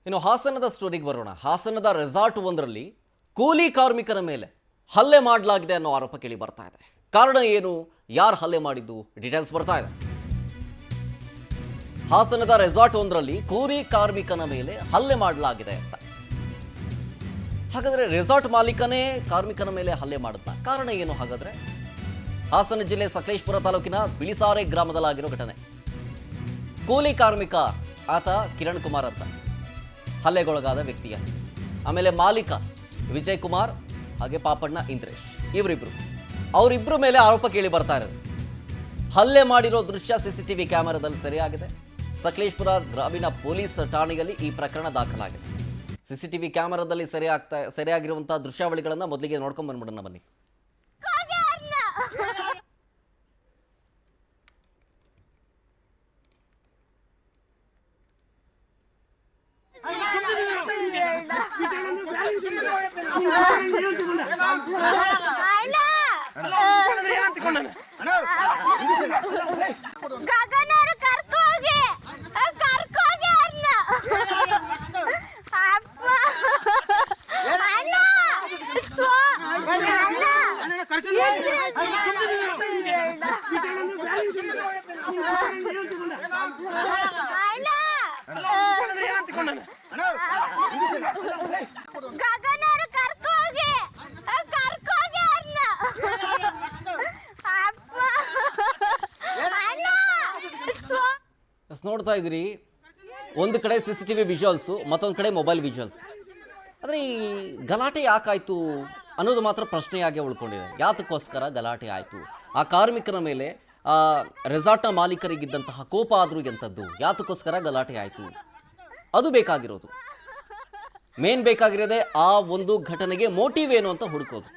ಇನ್ನು ಹಾಸನದ ಸ್ಟೋರಿಗೆ ಬರೋಣ. ಹಾಸನದ ರೆಸಾರ್ಟ್ ಒಂದರಲ್ಲಿ ಕೂಲಿ ಕಾರ್ಮಿಕರ ಮೇಲೆ ಹಲ್ಲೆ ಮಾಡಲಾಗಿದೆ ಅನ್ನೋ ಆರೋಪ ಕೇಳಿ ಬರ್ತಾ ಇದೆ. ಕಾರಣ ಏನು, ಯಾರು ಹಲ್ಲೆ ಮಾಡಿದ್ದು, ಡೀಟೇಲ್ಸ್ ಬರ್ತಾ ಇದೆ. ಹಾಸನದ ರೆಸಾರ್ಟ್ ಒಂದರಲ್ಲಿ ಕೂಲಿ ಕಾರ್ಮಿಕನ ಮೇಲೆ ಹಲ್ಲೆ ಮಾಡಲಾಗಿದೆ ಅಂತ. ಹಾಗಾದ್ರೆ ರೆಸಾರ್ಟ್ ಮಾಲೀಕನೇ ಕಾರ್ಮಿಕನ ಮೇಲೆ ಹಲ್ಲೆ ಮಾಡುತ್ತಾ? ಕಾರಣ ಏನು ಹಾಗಾದ್ರೆ? ಹಾಸನ ಜಿಲ್ಲೆ ಸಕಲೇಶಪುರ ತಾಲೂಕಿನ ಬಿಳಿಸಾರೆ ಗ್ರಾಮದಲ್ಲಾಗಿರೋ ಘಟನೆ. ಕೂಲಿ ಕಾರ್ಮಿಕ ಆತ ಕಿರಣ್ ಕುಮಾರ್ ಅಂತ ಹಲ್ಲೆಗೊಳಗಾದ ವ್ಯಕ್ತಿಯ, ಆಮೇಲೆ ಮಾಲೀಕ ವಿಜಯ್ ಕುಮಾರ್ ಹಾಗೆ ಪಾಪಣ್ಣ ಇಂದ್ರೇಶ್, ಅವರಿಬ್ಬರು ಮೇಲೆ ಆರೋಪ ಕೇಳಿ ಬರ್ತಾ ಇರೋದು. ಹಲ್ಲೆ ಮಾಡಿರೋ ದೃಶ್ಯ ಸಿಸಿಟಿವಿ ಕ್ಯಾಮೆರಾದಲ್ಲಿ ಸೆರೆಯಾಗಿದೆ. ಸಕಲೇಶಪುರ ಗ್ರಾಮೀಣ ಪೊಲೀಸ್ ಠಾಣೆಯಲ್ಲಿ ಈ ಪ್ರಕರಣ ದಾಖಲಾಗಿದೆ. ಸಿಸಿಟಿವಿ ಕ್ಯಾಮೆರಾದಲ್ಲಿ ಸೆರೆಯಾಗಿರುವಂತಹ ದೃಶ್ಯಾವಳಿಗಳನ್ನ ಮೊದಲಿಗೆ ನೋಡ್ಕೊಂಡ್ ಬಂದ್ಬಿಡೋಣ ಬನ್ನಿ. ನೋಡ್ತಾ ಇದ್ರಿ, ಒಂದು ಕಡೆ ಸಿಸಿಟಿವಿ ವಿಜುವಲ್ಸು, ಮತ್ತೊಂದು ಕಡೆ ಮೊಬೈಲ್ ವಿಜುವಲ್ಸ್. ಆದರೆ ಈ ಗಲಾಟೆ ಯಾಕಾಯ್ತು ಅನ್ನೋದು ಮಾತ್ರ ಪ್ರಶ್ನೆಯಾಗಿ ಉಳ್ಕೊಂಡಿದೆ. ಯಾತಕ್ಕೋಸ್ಕರ ಗಲಾಟೆ ಆಯಿತು? ಆ ಕಾರ್ಮಿಕರ ಮೇಲೆ ರೆಸಾರ್ಟ್ನ ಮಾಲೀಕರಿಗಿದ್ದಂತಹ ಕೋಪ ಆದರೂ ಎಂಥದ್ದು? ಯಾತಕ್ಕೋಸ್ಕರ ಗಲಾಟೆ ಆಯಿತು? ಅದು ಬೇಕಾಗಿರೋದು. ಮೇನ್ ಬೇಕಾಗಿರೋದೆ ಆ ಒಂದು ಘಟನೆಗೆ ಮೋಟಿವ್ ಏನು ಅಂತ ಹುಡುಕೋದು.